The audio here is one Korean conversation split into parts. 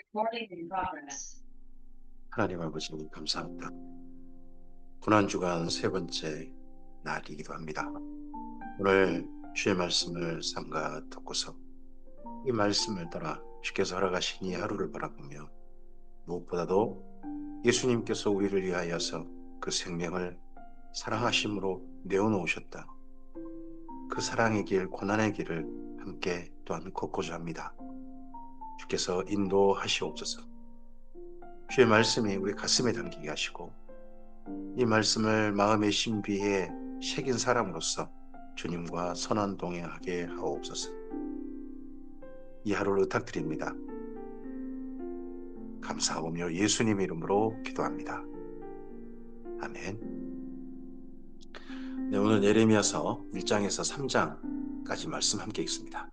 Recording in progress. 하나님 아버지 감사합니다. 고난주간 세 번째 날이기도 합니다. 오늘 주의 말씀을 삼가 듣고서 이 말씀을 따라 주께서 허락하신 이 하루를 바라보며 무엇보다도 예수님께서 우리를 위하여서 그 생명을 사랑하심으로 내어놓으셨다. 그 사랑의 길, 고난의 길을 함께 또한 걷고자 합니다. 주께서 인도하시옵소서. 주의 말씀이 우리 가슴에 담기게 하시고 이 말씀을 마음의 신비에 새긴 사람으로서 주님과 선한 동행하게 하옵소서. 이 하루를 부탁드립니다. 감사하며 예수님 이름으로 기도합니다. 아멘. 네, 오늘 예레미야서 1장에서 3장까지 말씀 함께 읽습니다.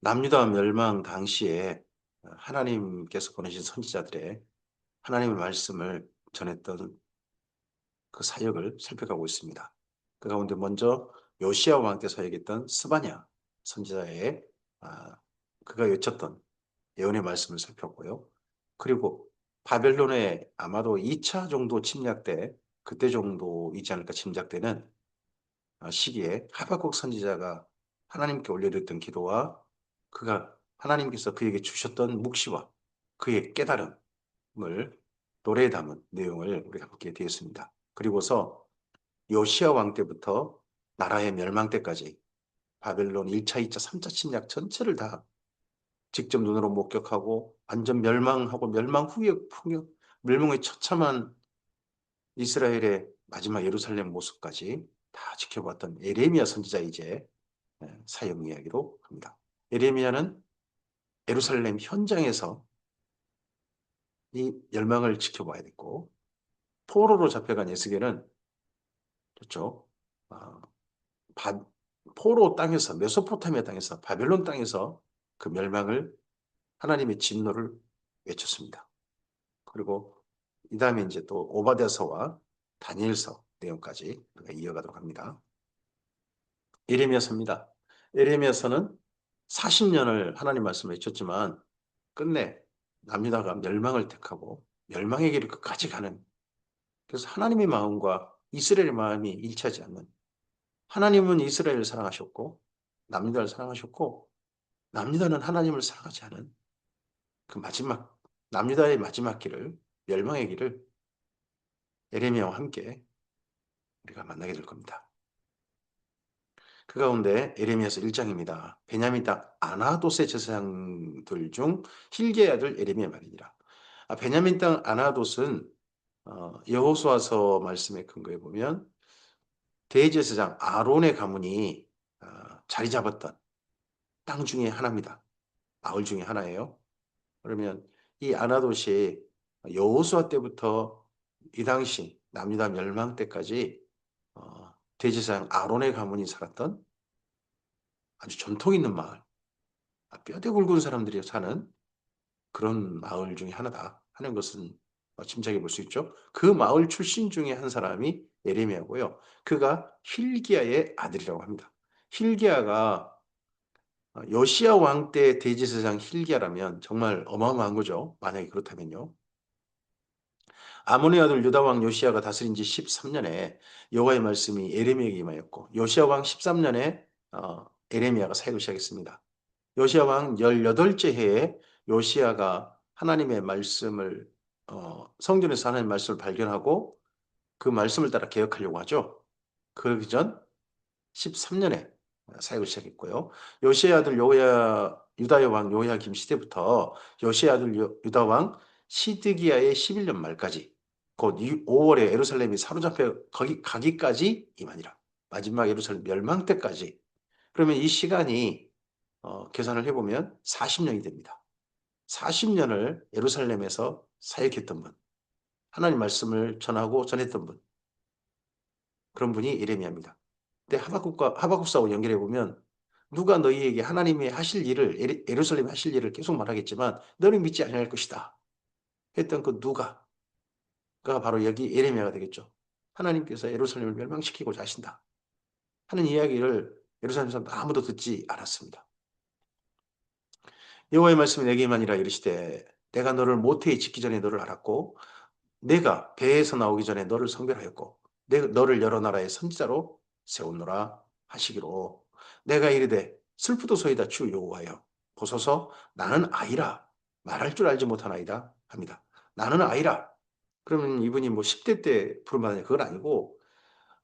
남유다 멸망 당시에 하나님께서 보내신 선지자들의 하나님의 말씀을 전했던 그 사역을 살펴가고 있습니다. 그 가운데 먼저 요시야 왕께 사역했던 스바냐 선지자의 그가 외쳤던 예언의 말씀을 살폈고요. 그리고 바벨론에 아마도 2차 정도 침략 때 그때 정도이지 않을까 짐작되는 시기에 하박국 선지자가 하나님께 올려드렸던 기도와 그가 하나님께서 그에게 주셨던 묵시와 그의 깨달음을 노래에 담은 내용을 우리가 함께 되었습니다. 그리고서 요시야 왕 때부터 나라의 멸망 때까지 바벨론 1차, 2차, 3차 침략 전체를 다 직접 눈으로 목격하고 완전 멸망하고 멸망 후에 멸망의 처참한 이스라엘의 마지막 예루살렘 모습까지 다 지켜봤던 예레미야 선지자 이제 사역 이야기로 합니다. 예레미야는 예루살렘 현장에서 이 멸망을 지켜봐야 됐고 포로로 잡혀간 에스겔은 그렇죠. 어, 포로 땅에서 메소포타미아 땅에서 바벨론 땅에서 그 멸망을 하나님의 진노를 외쳤습니다. 그리고 이 다음에 이제 또 오바댜서와 다니엘서 내용까지 우리가 이어가도록 합니다. 예레미야서입니다. 예레미야서는 40년을 하나님 말씀을 외쳤지만 끝내 남유다가 멸망을 택하고 멸망의 길을 끝까지 가는 그래서 하나님의 마음과 이스라엘의 마음이 일치하지 않는 하나님은 이스라엘을 사랑하셨고 남유다를 사랑하셨고 남유다는 하나님을 사랑하지 않은 그 마지막 남유다의 마지막 길을 멸망의 길을 예레미야와 함께 우리가 만나게 될 겁니다. 그 가운데 예레미야서 1장입니다. 베냐민 땅 아나돗의 제사장들 중 힐기야의 아들 예레미야 말이니라. 베냐민 땅 아나돗은 여호수아서 말씀의 근거에 보면 대제사장 아론의 가문이 자리 잡았던 땅 중에 하나입니다. 마을 중에 하나예요. 그러면 이 아나돗이 여호수아 때부터 이 당시 남유다 멸망 때까지 대제사장 아론의 가문이 살았던 아주 전통 있는 마을, 뼈대 굵은 사람들이 사는 그런 마을 중에 하나다 하는 것은 짐작해 볼 수 있죠. 그 마을 출신 중에 한 사람이 예레미야고요. 그가 힐기야의 아들이라고 합니다. 힐기야가 요시야 왕 때 대제사장 힐기야라면 정말 어마어마한 거죠. 만약에 그렇다면요. 아몬의 아들 유다 왕 요시야가 다스린 지 13년에 여호와의 말씀이 예레미야에게 임하였고 요시야 왕 13년에 예레미야가 사역을 시작했습니다. 요시야 왕 18째 해에 요시야가 하나님의 말씀을 성전에서 하나님의 말씀을 발견하고 그 말씀을 따라 개혁하려고 하죠. 그러기 전 13년에 사역을 시작했고요. 요시야 아들 유다의 왕 요야김 시대부터 요시야 아들 유다 왕 시드기야의 11년 말까지 곧 5월에 예루살렘이 사로잡혀 거기 가기까지 이만이라. 마지막 예루살렘 멸망 때까지. 그러면 이 시간이 계산을 해보면 40년이 됩니다. 40년을 예루살렘에서 사역했던 분, 하나님 말씀을 전하고 전했던 분, 그런 분이 예레미야입니다. 근데 하박국사하고 연결해 보면 누가 너희에게 하나님이 하실 일을 예루살렘 하실 일을 계속 말하겠지만 너는 믿지 아니할 것이다 했던 그 누가가 바로 여기 예레미야가 되겠죠. 하나님께서 예루살렘을 멸망시키고자 하신다 하는 이야기를 예루살렘 사람들 아무도 듣지 않았습니다. 여호와의 말씀이 내게만이라 이르시되 내가 너를 모태에 짓기 전에 너를 알았고 내가 배에서 나오기 전에 너를 성별하였고 내가 너를 여러 나라의 선지자로 세웠노라 하시기로 내가 이르되 슬프도소이다 주 여호와여 보소서 나는 아이라 말할 줄 알지 못하나이다 합니다. 나는 아이라. 그러면 이분이 뭐 10대 때 부름받았냐 그건 아니고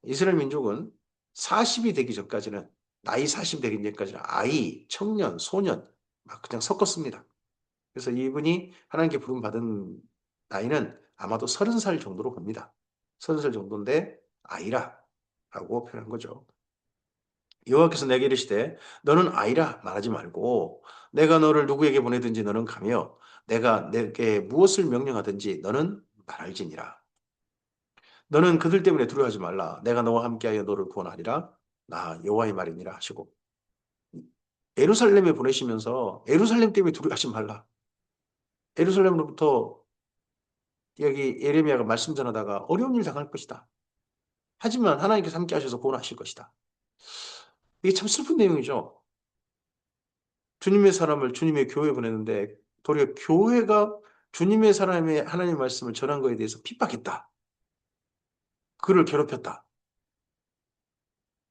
이스라엘 민족은 40이 되기 전까지는 나이 40 되기 전까지는 아이, 청년, 소년 막 그냥 섞었습니다. 그래서 이분이 하나님께 부름받은 나이는 아마도 30살 정도로 봅니다. 30살 정도인데 아이라 라고 표현한 거죠. 여호와께서 내게 이르시되 너는 아이라 말하지 말고 내가 너를 누구에게 보내든지 너는 가며 내가 내게 무엇을 명령하든지 너는 말할지니라. 너는 그들 때문에 두려워하지 말라. 내가 너와 함께하여 너를 구원하리라. 나 여호와의 말이니라 하시고 예루살렘에 보내시면서 예루살렘 때문에 두려워하지 말라. 예루살렘으로부터 여기 예레미야가 말씀 전하다가 어려운 일 당할 것이다. 하지만 하나님께서 함께 하셔서 구원하실 것이다. 이게 참 슬픈 내용이죠. 주님의 사람을 주님의 교회에 보냈는데 도리어 교회가 주님의 사람의 하나님의 말씀을 전한 것에 대해서 핍박했다. 그를 괴롭혔다.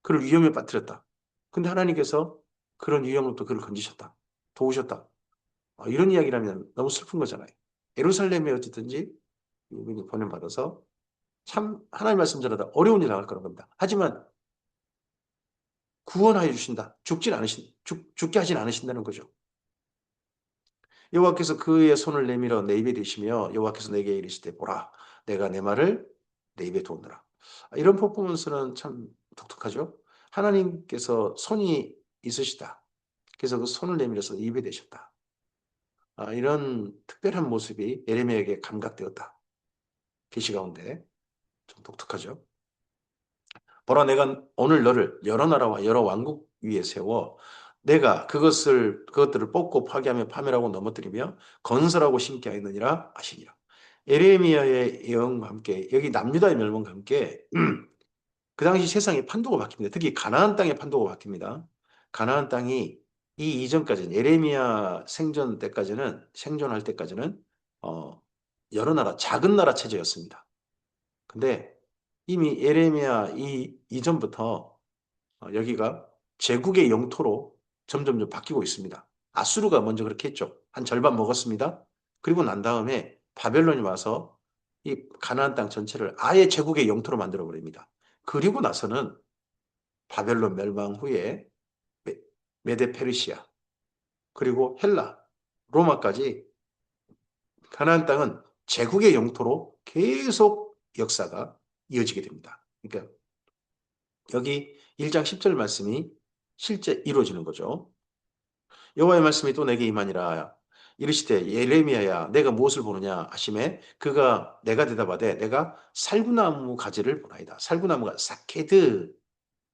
그를 위험에 빠뜨렸다. 근데 하나님께서 그런 위험으로부터 그를 건지셨다. 도우셨다. 이런 이야기라면 너무 슬픈 거잖아요. 예루살렘에 어쨌든지 이분이 보냄받아서 참 하나님 말씀 전하다 어려운 일 당할 거란 겁니다. 하지만 구원하여 주신다. 죽게 하진 않으신다는 거죠. 여호와께서 그의 손을 내밀어 내 입에 대시며 여호와께서 내게 이르시되 보라 내가 내 말을 내 입에 두었노라. 이런 퍼포먼스는 참 독특하죠. 하나님께서 손이 있으시다. 그래서 그 손을 내밀어서 입에 대셨다. 이런 특별한 모습이 예레미야에게 감각되었다. 계시 가운데 좀 독특하죠. 보라 내가 오늘 너를 여러 나라와 여러 왕국 위에 세워 내가 그것들을 뽑고 파괴하며 파멸하고 넘어뜨리며 건설하고 심게 하였느니라 하시니라. 예레미야의 예언과 함께 여기 남유다의 멸망과 함께 그 당시 세상의 판도가 바뀝니다. 특히 가나안 땅의 판도가 바뀝니다. 가나안 땅이 이 이전까지는 예레미야 생존할 때까지는 어, 여러 나라 작은 나라 체제였습니다. 근데 이미 예레미야 이전부터 여기가 제국의 영토로 점점 바뀌고 있습니다. 아수르가 먼저 그렇게 했죠. 한 절반 먹었습니다. 그리고 난 다음에 바벨론이 와서 이 가나안 땅 전체를 아예 제국의 영토로 만들어 버립니다. 그리고 나서는 바벨론 멸망 후에 메데 페르시아 그리고 헬라, 로마까지 가나안 땅은 제국의 영토로 계속 역사가 이어지게 됩니다. 그러니까 여기 1장 10절 말씀이 실제 이루어지는 거죠. 여호와의 말씀이 또 내게 임하니라. 이르시되 예레미야야 내가 무엇을 보느냐 하시매 그가 내가 대답하되 내가 살구나무 가지를 보나이다. 살구나무가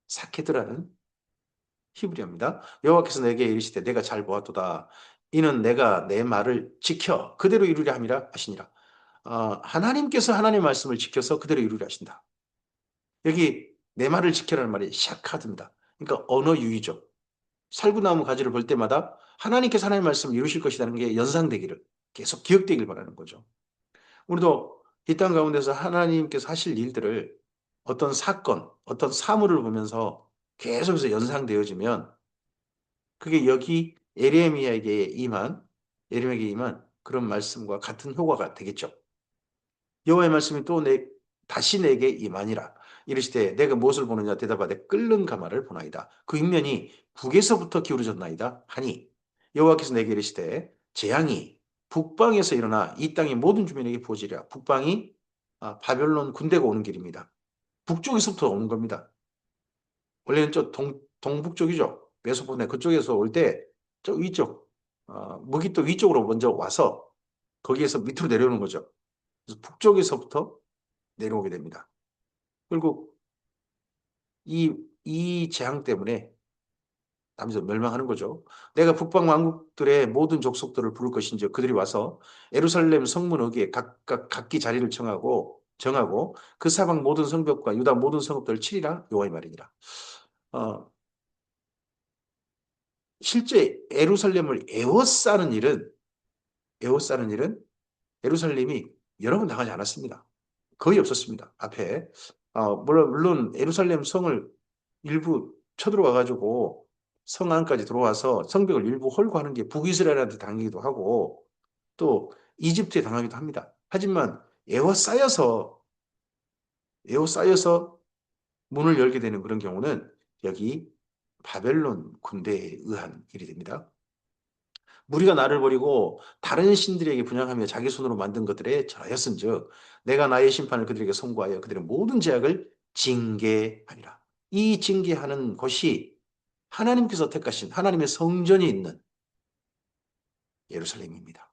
사케드라는 히브리어입니다. 여호와께서 내게 이르시되 내가 잘 보았도다. 이는 내가 내 말을 지켜 그대로 이루려 함이라 하시니라. 하나님께서 하나님의 말씀을 지켜서 그대로 이루려 하신다. 여기 내 말을 지켜라는 말이 샤카드입니다. 그러니까 언어 유희죠. 살구나무 가지를 볼 때마다 하나님께서 하나님의 말씀을 이루실 것이라는 게 연상되기를 계속 기억되길 바라는 거죠. 우리도 이 땅 가운데서 하나님께서 하실 일들을 어떤 사건, 어떤 사물을 보면서 계속해서 연상되어지면 그게 여기 예레미야에게 임한 그런 말씀과 같은 효과가 되겠죠. 여호와의 말씀이 또 다시 내게 임하니라. 이르시되 내가 무엇을 보느냐 대답하되 끓는 가마를 보나이다. 그 윗면이 북에서부터 기울어졌나이다 하니 여호와께서 내게 이르시되 재앙이 북방에서 일어나 이 땅의 모든 주민에게 부어지리라. 북방이 바벨론 군대가 오는 길입니다. 북쪽에서부터 오는 겁니다. 원래는 저 동북쪽이죠. 메소포타미아 그쪽에서 올 때 저 위쪽 무기또 위쪽으로 먼저 와서 거기에서 밑으로 내려오는 거죠. 그래서 북쪽에서부터 내려오게 됩니다. 결국 이 재앙 때문에 남에서 멸망하는 거죠. 내가 북방 왕국들의 모든 족속들을 부를 것인지 그들이 와서 예루살렘 성문 어귀에 각각 각기 자리를 정하고 그 사방 모든 성벽과 유다 모든 성읍들을 치리라 여호와의 말이니라. 어, 실제 예루살렘을 에워싸는 일은 예루살렘이 여러 번 당하지 않았습니다. 거의 없었습니다. 앞에. 물론 예루살렘 성을 일부 쳐들어와 가지고 성 안까지 들어와서 성벽을 일부 헐고 하는 게 북이스라엘한테 당하기도 하고 또 이집트에 당하기도 합니다. 하지만 에워싸여서 문을 열게 되는 그런 경우는 여기 바벨론 군대에 의한 일이 됩니다. 무리가 나를 버리고 다른 신들에게 분향하며 자기 손으로 만든 것들에 절하였은즉 내가 나의 심판을 그들에게 선고하여 그들의 모든 죄악을 징계하리라. 이 징계하는 것이 하나님께서 택하신 하나님의 성전이 있는 예루살렘입니다.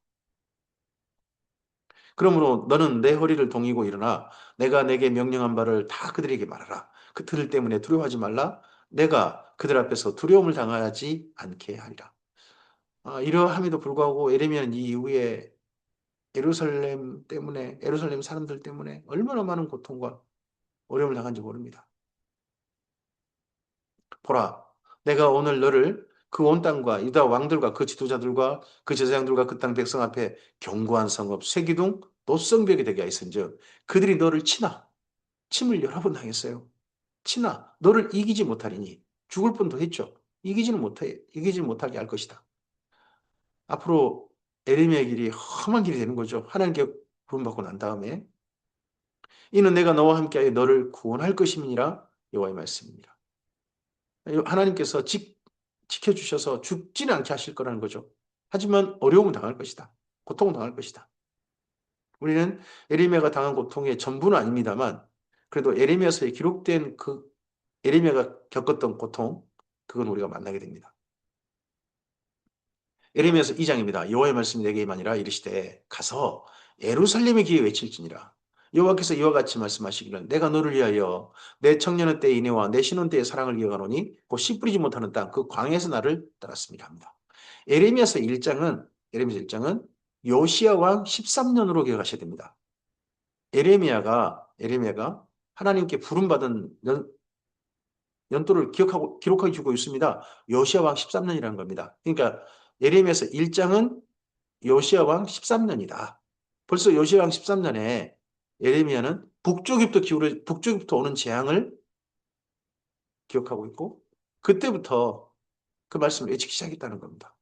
그러므로 너는 내 허리를 동이고 일어나 내가 내게 명령한 바를 다 그들에게 말하라. 그들 때문에 두려워하지 말라. 내가 그들 앞에서 두려움을 당하지 않게 하리라. 이러함에도 불구하고 에레미야는 이 이후에 예루살렘 사람들 때문에 얼마나 많은 고통과 어려움을 당한지 모릅니다. 보라, 내가 오늘 너를 그 온 땅과 유다 왕들과 그 지도자들과 그 제사장들과 그 땅 백성 앞에 견고한 성읍 쇠기둥 노성벽이 되게 하였은즉 그들이 너를 침을 여러 번 당했어요. 치나 너를 이기지 못하리니 죽을 뻔도 했죠. 이기지 못하게 할 것이다. 앞으로 에레미야의 길이 험한 길이 되는 거죠. 하나님께 구원받고 난 다음에 이는 내가 너와 함께하여 너를 구원할 것임이니라 여호와의 말씀입니다. 하나님께서 지켜주셔서 죽지는 않게 하실 거라는 거죠. 하지만 어려움은 당할 것이다. 고통은 당할 것이다. 우리는 에레미야가 당한 고통의 전부는 아닙니다만 그래도 에레미야서에 기록된 그 에레미야가 겪었던 고통 그건 우리가 만나게 됩니다. 예레미야서 2장입니다. 여호와의 말씀이 내게 임하니라 이르시되 가서 예루살렘의 귀에 외칠지니라. 여호와께서 이와 같이 말씀하시기를 내가 너를 위하여 내 청년의 때의 인애와 내 신혼 때의 사랑을 이어가노니 곧 씨 뿌리지 못하는 땅 그 광야에서 나를 따랐습니다 합니다. 예레미야서 1장은 요시야 왕 13년으로 기억하셔야 됩니다. 예레미야가 하나님께 부름받은 연도를 기록하고 주고 있습니다. 요시야 왕 13년이라는 겁니다. 그러니까 예레미야서 1장은 요시야 왕 13년이다. 벌써 요시야 왕 13년에 예레미야는 북쪽부터 오는 재앙을 기억하고 있고 그때부터 그 말씀을 외치기 시작했다는 겁니다.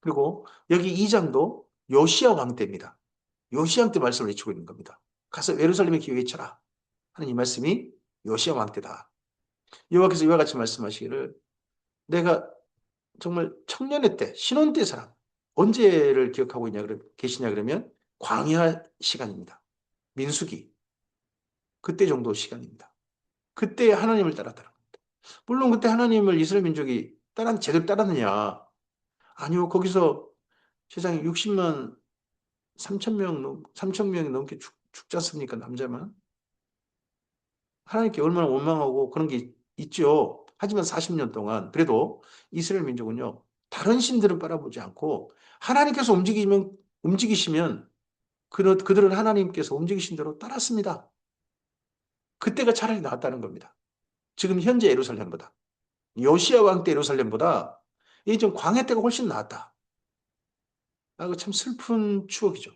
그리고 여기 2장도 요시야 왕 때입니다. 요시야 왕 때 말씀을 외치고 있는 겁니다. 가서 예루살렘의 기회 외쳐라 하는 이 말씀이 요시야 왕 때다. 여호와께서 이와 같이 말씀하시기를 내가 정말 청년의 때, 신혼 때 사랑 언제를 기억하고 계시냐 그러면 광야 시간입니다. 민수기 그때 정도 시간입니다. 그때 하나님을 따랐다는 겁니다. 물론 그때 하나님을 이스라엘 민족이 제대로 따랐느냐? 아니요. 거기서 세상에 60만 3천 명이 넘게 죽지 않습니까? 남자만. 하나님께 얼마나 원망하고 그런 게 있죠. 하지만 40년 동안 그래도 이스라엘 민족은요. 다른 신들은 바라보지 않고 하나님께서 움직이시면 그들은 하나님께서 움직이신 대로 따랐습니다. 그때가 차라리 나았다는 겁니다. 지금 현재 예루살렘보다. 요시야 왕 때 예루살렘보다 이 좀 광야 때가 훨씬 나았다. 그 참 슬픈 추억이죠.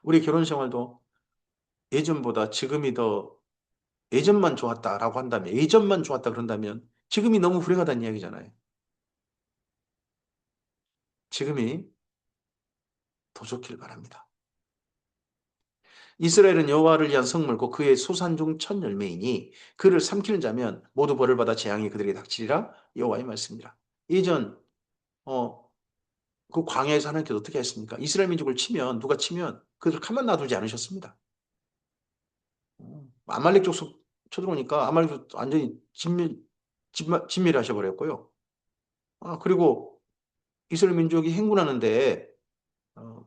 우리 결혼 생활도 예전보다 지금이 더 예전만 좋았다라고 한다면 예전만 좋았다 그런다면 지금이 너무 불행하다는 이야기잖아요. 지금이 더 좋길 바랍니다. 이스라엘은 여호와를 위한 성물고 그의 소산 중 첫 열매이니 그를 삼키는 자면 모두 벌을 받아 재앙이 그들에게 닥치리라 여호와의 말씀이라. 예전 어, 그 광야에서 하나님께서 어떻게 했습니까? 이스라엘 민족을 누가 치면 그들 가만 놔두지 않으셨습니다. 아말렉 족속 쳐들어오니까 아말렉 족 완전히 진멸하셔 버렸고요. 그리고 이스라엘 민족이 행군하는데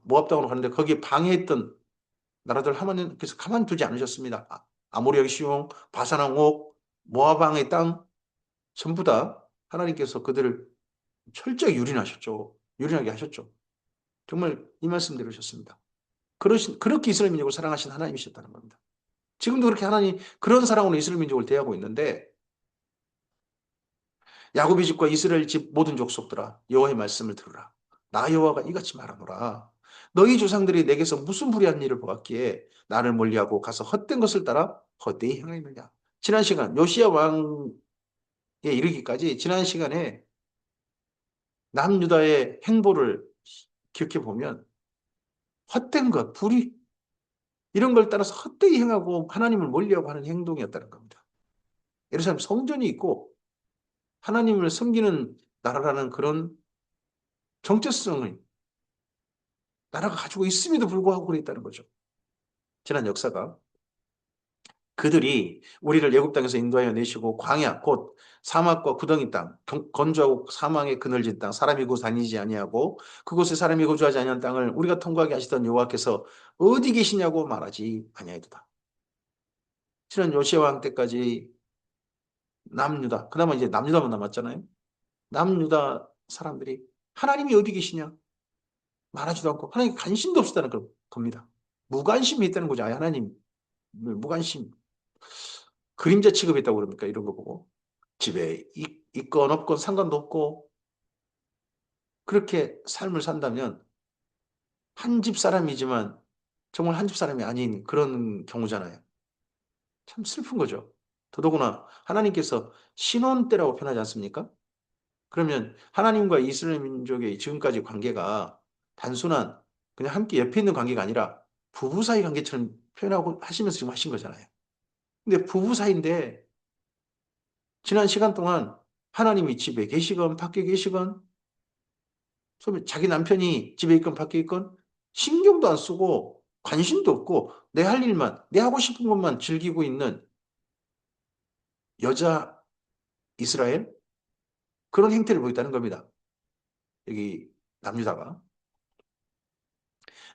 모압 땅으로 가는데 거기에 방해했던 나라들 하나님께서 가만두지 않으셨습니다. 아모리아의 시온, 바산왕 옥, 모압 왕의 땅 전부 다 하나님께서 그들을 철저히 유린하게 하셨죠. 정말 이 말씀 들으셨습니다. 그렇게 이스라엘 민족을 사랑하신 하나님이셨다는 겁니다. 지금도 그렇게 하나님 그런 사랑으로 이스라엘 민족을 대하고 있는데 야곱의 집과 이스라엘 집 모든 족속들아 여호와의 말씀을 들으라. 나 여호와가 이같이 말하노라. 너희 조상들이 내게서 무슨 불의한 일을 보았기에 나를 멀리하고 가서 헛된 것을 따라 헛되이 행하였느냐. 지난 시간 요시야 왕에 이르기까지 지난 시간에 남유다의 행보를 기억해 보면 헛된 것, 불의 이런 걸 따라서 헛되이 행하고 하나님을 멀리하고 하는 행동이었다는 겁니다. 예루살렘 성전이 있고 하나님을 섬기는 나라라는 그런 정체성을 나라가 가지고 있음에도 불구하고 그랬다는 거죠. 지난 역사가 그들이 우리를 애굽 땅에서 인도하여 내시고 광야 곧 사막과 구덩이 땅 건조하고 사망의 그늘진 땅 사람이 고 다니지 아니하고 그곳에 사람이 거주하지 아니한 땅을 우리가 통과하게 하시던 여호와께서 어디 계시냐고 말하지 아니하였도다. 지난 요시아 왕 때까지 남유다 그나마 이제 남유다만 남았잖아요. 남유다 사람들이 하나님이 어디 계시냐 말하지도 않고 하나님 관심도 없었다는 겁니다. 무관심이 있다는 거죠. 아예 하나님 무관심 그림자 취급했다고 그럽니까? 이런 거 보고 집에 있건 없건 상관도 없고 그렇게 삶을 산다면 한 집 사람이지만 정말 한 집 사람이 아닌 그런 경우잖아요. 참 슬픈 거죠. 더더구나 하나님께서 신혼 때라고 표현하지 않습니까? 그러면 하나님과 이스라엘 민족의 지금까지 관계가 단순한 그냥 함께 옆에 있는 관계가 아니라 부부 사이 관계처럼 표현하고 하시면서 지금 하신 거잖아요. 근데 부부 사이인데 지난 시간 동안 하나님이 집에 계시건 밖에 계시건 자기 남편이 집에 있건 밖에 있건 신경도 안 쓰고 관심도 없고 내 할 일만 내 하고 싶은 것만 즐기고 있는 여자 이스라엘 그런 행태를 보였다는 겁니다. 여기 남유다가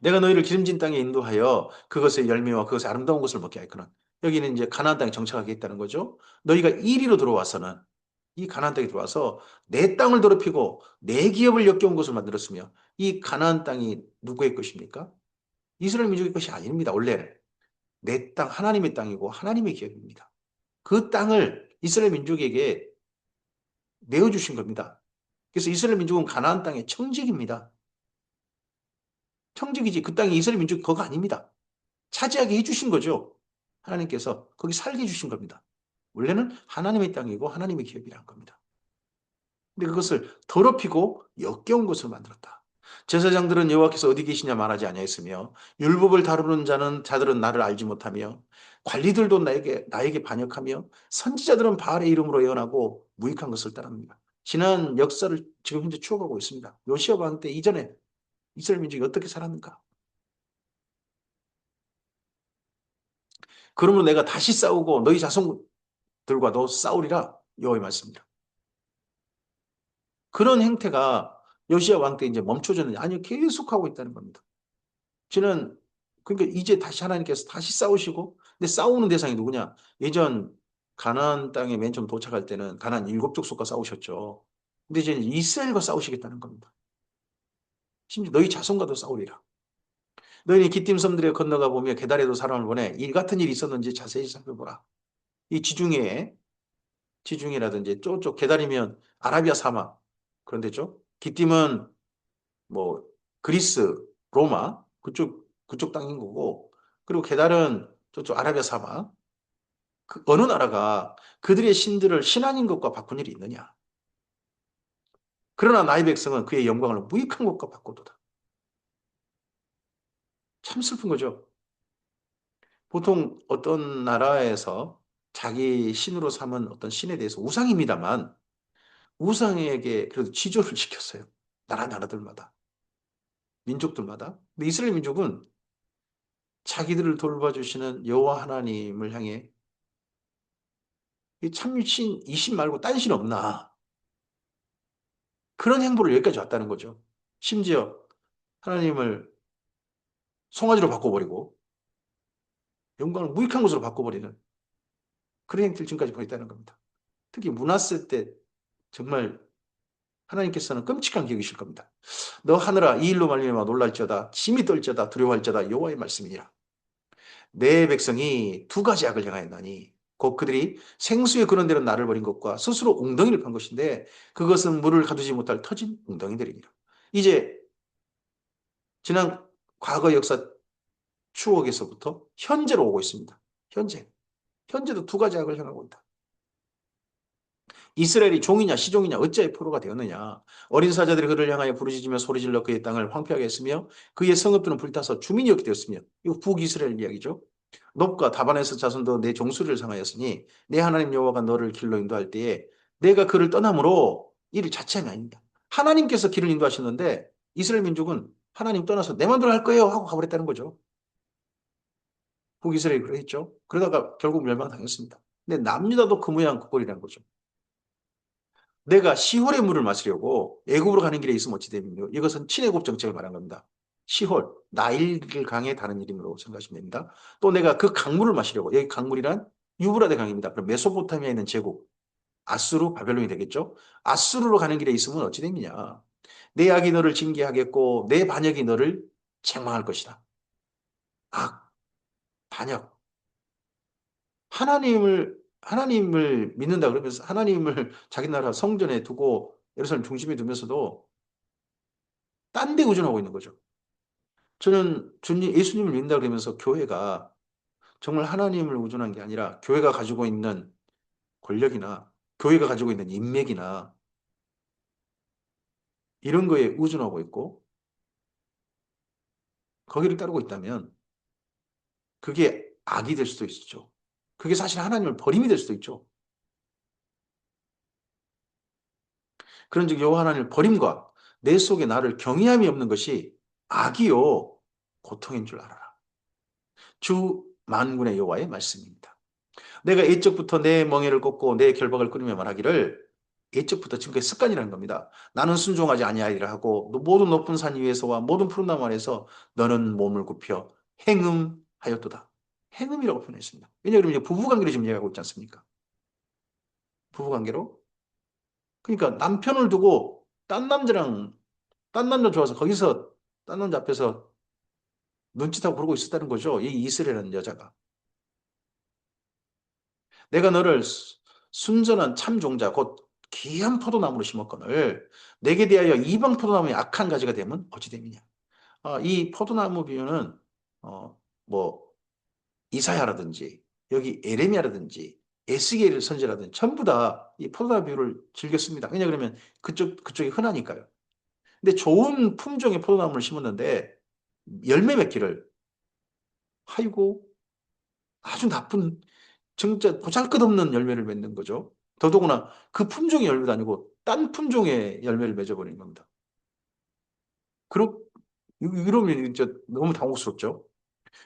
내가 너희를 기름진 땅에 인도하여 그것의 열매와 그것의 아름다운 것을 먹게 하였거든. 여기는 이제 가나안 땅에 정착하게 했다는 거죠. 너희가 이리로 들어와서는 이 가나안 땅에 들어와서 내 땅을 더럽히고 내 기업을 역겨운 것을 만들었으며 이 가나안 땅이 누구의 것입니까? 이스라엘 민족의 것이 아닙니다. 원래 내 땅, 하나님의 땅이고 하나님의 기업입니다. 그 땅을 이스라엘 민족에게 내어주신 겁니다. 그래서 이스라엘 민족은 가나안 땅의 청직입니다. 청직이지 그 땅이 이스라엘 민족이 거가 아닙니다. 차지하게 해주신 거죠. 하나님께서 거기 살게 해주신 겁니다. 원래는 하나님의 땅이고 하나님의 기업이란 겁니다. 근데 그것을 더럽히고 역겨운 것을 만들었다. 제사장들은 여호와께서 어디 계시냐 말하지 아니하였으며 율법을 다루는 자들은 나를 알지 못하며 관리들도 나에게 반역하며 선지자들은 바알의 이름으로 예언하고 무익한 것을 따릅니다. 지난 역사를 지금 현재 추억하고 있습니다. 요시아 왕 때 이전에 이스라엘 민족이 어떻게 살았는가? 그러므로 내가 다시 싸우고 너희 자손들과도 싸우리라 여호와의 말씀입니다. 그런 행태가 요시아 왕 때 이제 멈춰졌는지 아니요 계속하고 있다는 겁니다. 지난 그러니까 이제 다시 하나님께서 다시 싸우시고 근데 싸우는 대상이 누구냐? 예전 가나안 땅에 맨 처음 도착할 때는 가나안 일곱 족속과 싸우셨죠. 근데 이제 이스라엘과 싸우시겠다는 겁니다. 심지어 너희 자손과도 싸우리라. 너희는 기띔 섬들에 건너가 보며 게달에도 사람을 보내 이 같은 일이 있었는지 자세히 살펴보라. 이 지중해라든지 쪼쪽 게달이면 아라비아 사막 그런 데죠. 기띔은 뭐 그리스, 로마 그쪽 땅인 거고 그리고 게달은 저쪽 아라비아 사막 그 어느 나라가 그들의 신들을 신앙인 것과 바꾼 일이 있느냐? 그러나 나의 백성은 그의 영광을 무익한 것과 바꾸도다. 참 슬픈 거죠. 보통 어떤 나라에서 자기 신으로 삼은 어떤 신에 대해서 우상입니다만 우상에게 그래도 지조를 시켰어요. 나라들마다 민족들마다. 근데 이스라엘 민족은 자기들을 돌봐주시는 여호와 하나님을 향해 이 참신 이 신 말고 딴 신 없나 그런 행보를 여기까지 왔다는 거죠. 심지어 하나님을 송아지로 바꿔버리고 영광을 무익한 것으로 바꿔버리는 그런 행태를 지금까지 보였다는 겁니다. 특히 문하세 때 정말 하나님께서는 끔찍한 기억이실 겁니다. 너 하늘아 이 일로 말미암아 놀랄지어다 심히 떨지어다 두려워할지어다 여호와의 말씀이니라. 내 백성이 두 가지 악을 행하였나니 곧 그들이 생수의 그런 데로 나를 버린 것과 스스로 웅덩이를 판 것인데 그것은 물을 가두지 못할 터진 웅덩이들이니라. 이제 지난 과거 역사 추억에서부터 현재로 오고 있습니다. 현재. 현재도 두 가지 악을 행하고 있다. 이스라엘이 종이냐 시종이냐 어찌하여 포로가 되었느냐. 어린 사자들이 그를 향하여 부르짖으며 소리질러 그의 땅을 황폐하게 했으며 그의 성읍들은 불타서 주민이 없게 되었으며 이거 북이스라엘 이야기죠. 놉과 다바네스 자손도 내 종소리를 상하였으니 내 하나님 여호와가 너를 길로 인도할 때에 내가 그를 떠남으로 이를 자체함이 아닙니다. 하나님께서 길을 인도하셨는데 이스라엘 민족은 하나님 떠나서 내 마음대로 할 거예요 하고 가버렸다는 거죠. 북이스라엘이 그랬죠. 그러다가 결국 멸망당했습니다. 근데 남유다도 그 모양 그 꼴이라는 거죠. 내가 시홀의 물을 마시려고 애굽으로 가는 길에 있으면 어찌 됩니까? 이것은 친애굽 정책을 말한 겁니다. 시홀, 나일 강의 다른 이름으로 생각하시면 됩니다. 또 내가 그 강물을 마시려고, 여기 강물이란 유브라데 강입니다. 그럼 메소포타미아에 있는 제국, 아수르, 바벨론이 되겠죠? 아수르로 가는 길에 있으면 어찌 됩니냐? 내 악이 너를 징계하겠고 내 반역이 너를 책망할 것이다. 악, 반역. 하나님을 믿는다 그러면서 하나님을 자기 나라 성전에 두고 예루살렘 중심에 두면서도 딴 데 의존하고 있는 거죠. 저는 예수님을 믿는다 그러면서 교회가 정말 하나님을 의존한 게 아니라 교회가 가지고 있는 권력이나 교회가 가지고 있는 인맥이나 이런 거에 의존하고 있고 거기를 따르고 있다면 그게 악이 될 수도 있죠. 그게 사실 하나님을 버림이 될 수도 있죠. 그런즉 여호와 하나님을 버림과 내 속에 나를 경외함이 없는 것이 악이요 고통인 줄 알아라. 주 만군의 여호와의 말씀입니다. 내가 옛적부터 내 멍에를 꺾고 내 결박을 끊으며 말하기를 옛적부터 지금까지 습관이라는 겁니다. 나는 순종하지 아니하리라 하고 모든 높은 산 위에서와 모든 푸른 나무 아래서 너는 몸을 굽혀 행음하였도다. 행음이라고 표현했습니다. 왜냐하면 이제 부부관계를 지금 얘기하고 있지 않습니까? 부부관계로. 그러니까 남편을 두고 딴 남자 좋아서 거기서 딴 남자 앞에서 눈짓하고 그러고 있었다는 거죠. 이 이스라엘이라는 여자가. 내가 너를 순전한 참 종자 곧 귀한 포도나무로 심었거늘 내게 대하여 이방 포도나무의 악한 가지가 되면 어찌 됨이냐. 이 포도나무 비유는 뭐 이사야라든지 여기 에레미야라든지 에스겔 선지라든지 전부 다 이 포도나무 비유를 즐겼습니다. 왜냐 그러면 그쪽이 흔하니까요. 근데 좋은 품종의 포도나무를 심었는데 열매 맺기를 아이고 아주 나쁜 진짜 보잘것없는 열매를 맺는 거죠. 더더구나 그 품종의 열매도 아니고 딴 품종의 열매를 맺어버리는 겁니다. 그러, 이러면 진짜 너무 당혹스럽죠.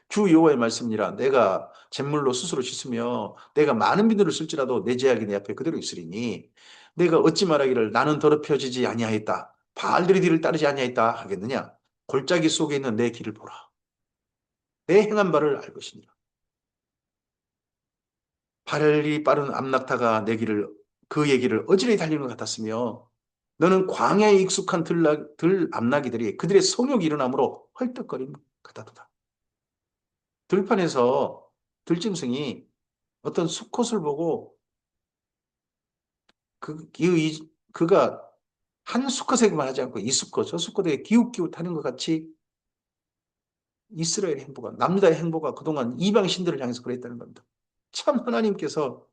주 여호와의 말씀이라 내가 잿물로 스스로 씻으며 내가 많은 비누를 쓸지라도 내 제약이 내 앞에 그대로 있으리니 내가 어찌 말하기를 나는 더럽혀지지 아니하였다. 바알들의 뒤를 따르지 아니하였다 하겠느냐. 골짜기 속에 있는 내 길을 보라. 내 행한 바를 알 것이니라. 발이 빠른 암낙타가 내 길을 그 얘기를 어지러이 달리는 것 같았으며 너는 광야에 익숙한 암나기들이 그들의 성욕이 일어나므로 헐떡거림 같았도다. 들판에서 들짐승이 어떤 수컷을 보고 그가 한 수컷에게만 하지 않고 이 수컷 저 수컷에게 기웃기웃하는 것 같이 이스라엘의 행보가 남유다의 행보가 그동안 이방 신들을 향해서 그랬다는 겁니다. 참 하나님께서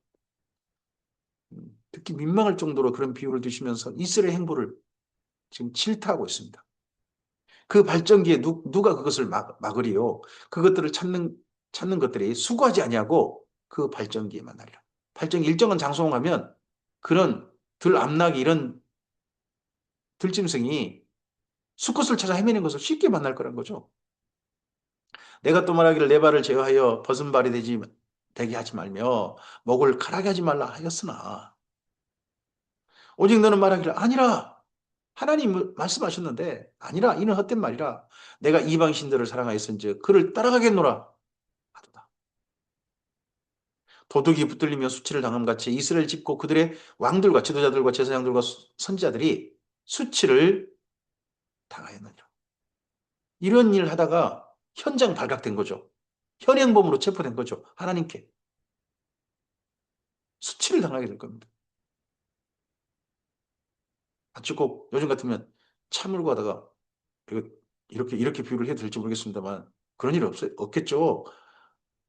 듣기 민망할 정도로 그런 비유를 두시면서 이스라엘 행보를 지금 질타하고 있습니다. 그 발전기에 누가 그것을 막으리요? 그것들을 찾는 것들이 수고하지 아니하고 그 발전기에 만나리라. 발전기 일정한 장소에 가면 그런 들암낙이 이런 들짐승이 수컷을 찾아 헤매는 것을 쉽게 만날 거란 거죠. 내가 또 말하기를 내 발을 제어하여 벗은 발이 되게 하지 말며 목을 가라게 하지 말라 하였으나 오직 너는 말하기를 아니라 하나님 말씀하셨는데 아니라 이는 헛된 말이라 내가 이방 신들을 사랑하였은즉 그를 따라가겠노라 하도다. 도둑이 붙들리며 수치를 당함같이 이스라엘 집고 그들의 왕들과 지도자들과 제사장들과 선지자들이 수치를 당하였느니라. 이런 일을 하다가 현장 발각된 거죠. 현행범으로 체포된 거죠. 하나님께. 수치를 당하게 될 겁니다. 마치 꼭 요즘 같으면 참을 가다가 이거 이렇게 비유를 해도 될지 모르겠습니다만 그런 일이 없겠죠.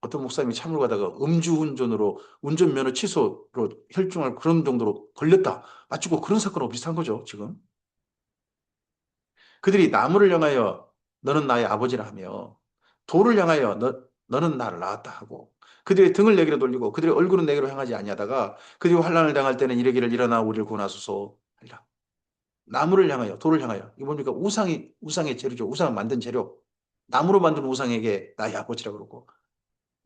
어떤 목사님이 참을 가다가 음주운전으로 운전면허 취소로 혈중할 그런 정도로 걸렸다. 마치 꼭 그런 사건하고 비슷한 거죠, 지금. 그들이 나무를 향하여 너는 나의 아버지라 하며 돌을 향하여 너는 나를 낳았다 하고 그들의 등을 내게로 돌리고 그들의 얼굴은 내게로 향하지 아니하다가 그들이 환난을 당할 때는 이르기를 일어나 우리를 구원하소서 하리라. 나무를 향하여 돌을 향하여 이게 뭡니까? 우상의 재료죠. 우상 만든 재료. 나무로 만든 우상에게 나의 아버지라 그러고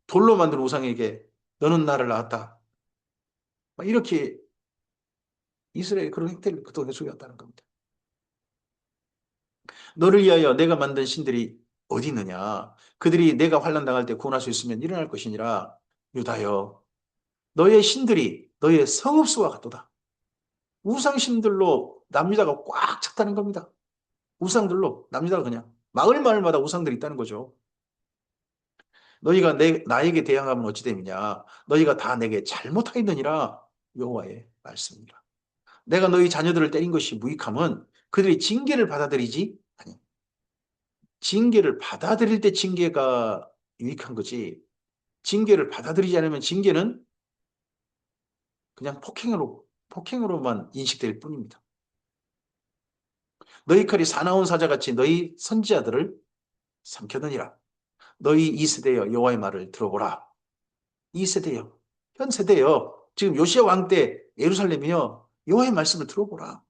돌로 만든 우상에게 너는 나를 낳았다. 막 이렇게 이스라엘 그런 행태를 그동안 계속해왔다는 겁니다. 너를 위하여 내가 만든 신들이 어디 있느냐? 그들이 내가 환난 당할 때 구원할 수 있으면 일어날 것이니라. 유다여, 너의 신들이 너의 성읍수와 같도다. 우상신들로 남유다가 꽉 찼다는 겁니다. 우상들로 남유다가 그냥 마을마을마다 우상들이 있다는 거죠. 너희가 나에게 대항하면 어찌 됨이냐? 너희가 다 내게 잘못하였느니라. 여호와의 말씀이라. 내가 너희 자녀들을 때린 것이 무익함은 그들이 징계를 받아들이지 아니 징계를 받아들일 때 징계가 유익한 거지. 징계를 받아들이지 않으면 징계는 그냥 폭행으로만 인식될 뿐입니다. 너희 칼이 사나운 사자같이 너희 선지자들을 삼켰느니라. 너희 이 세대여 여호와의 말을 들어보라. 이 세대여, 현 세대여, 지금 요시아 왕 때 예루살렘이여 여호와의 말씀을 들어보라.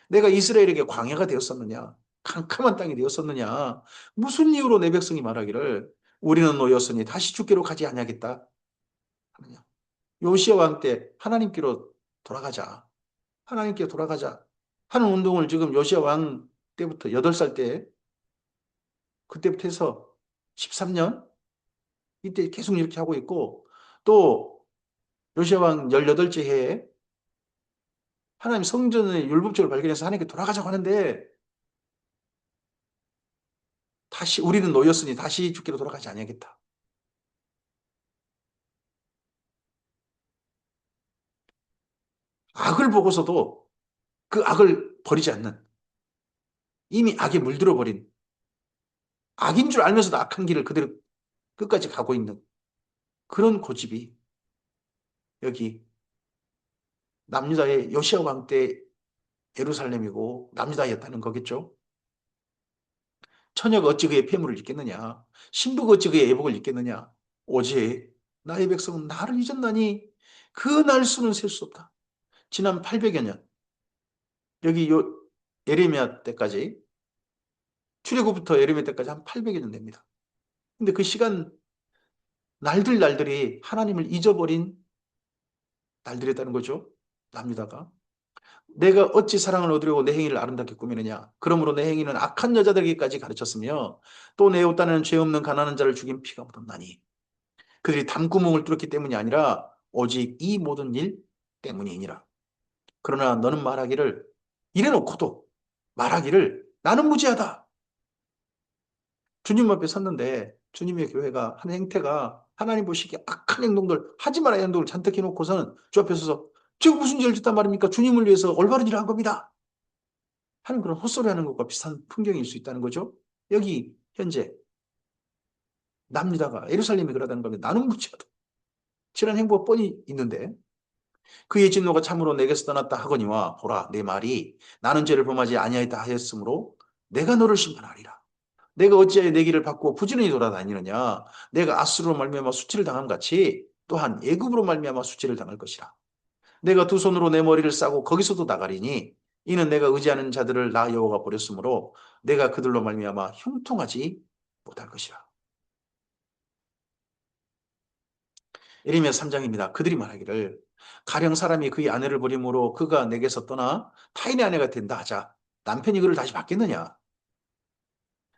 내가 이스라엘에게 광야가 되었었느냐? 캄캄한 땅이 되었었느냐? 무슨 이유로 내 백성이 말하기를 우리는 노였으니 다시 주께로 가지 아니하겠다 하느냐? 요시아 왕 때 하나님께로 돌아가자. 하나님께 돌아가자. 하는 운동을 지금 요시아 왕 때부터 8살 때 그때부터 해서 13년 이때 계속 이렇게 하고 있고 또 요시아 왕 18째 해에 하나님 성전의 율법적으로 발견해서 하나님께 돌아가자고 하는데 다시 우리는 노였으니 다시 주께로 돌아가지 아니하겠다. 악을 보고서도 그 악을 버리지 않는 이미 악에 물들어 버린 악인 줄 알면서도 악한 길을 그대로 끝까지 가고 있는 그런 고집이 여기 남유다의 요시아 왕 때 예루살렘이고 남유다였다는 거겠죠. 처녀가 어찌 그의 폐물을 입겠느냐? 신부가 어찌 그의 애복을 입겠느냐? 오직 나의 백성은 나를 잊었나니 그 날수는 셀 수 없다. 지난 800여 년 여기 예레미야 때까지 출애굽부터 예레미야 때까지 한 800여 년 됩니다. 근데 그 시간 날들이 하나님을 잊어버린 날들이었다는 거죠. 남유다가. 내가 어찌 사랑을 얻으려고 내 행위를 아름답게 꾸미느냐. 그러므로 내 행위는 악한 여자들에게까지 가르쳤으며 또 내 옷단에는 죄 없는 가난한 자를 죽인 피가 묻었나니. 그들이 담구멍을 뚫었기 때문이 아니라 오직 이 모든 일 때문이니라. 그러나 너는 말하기를 이래놓고도 말하기를 나는 무지하다. 주님 앞에 섰는데 주님의 교회가 한 행태가 하나님 보시기에 악한 행동들 하지 말아야 할 행동을 잔뜩 해놓고서는 주 앞에 서서 제가 무슨 죄를 짓단 말입니까? 주님을 위해서 올바른 일을 한 겁니다. 하는 그런 헛소리하는 것과 비슷한 풍경일 수 있다는 거죠. 여기 현재 남유다가 예루살렘이 그러다는 겁니다. 나는 무지하다. 지난 행보가 뻔히 있는데 그의 진노가 참으로 내게서 떠났다 하거니와 보라 내 말이 나는 죄를 범하지 아니하였다 하였으므로 내가 너를 심판하리라. 내가 어찌하여 내 길을 바꾸어 부지런히 돌아다니느냐? 내가 아수르로 말미암아 수치를 당함 같이 또한 애굽으로 말미암아 수치를 당할 것이라. 내가 두 손으로 내 머리를 싸고 거기서도 나가리니 이는 내가 의지하는 자들을 나 여호와가 버렸으므로 내가 그들로 말미암아 형통하지 못할 것이라. 예레미야 3장입니다. 그들이 말하기를 가령 사람이 그의 아내를 버림으로 그가 내게서 떠나 타인의 아내가 된다 하자. 남편이 그를 다시 받겠느냐?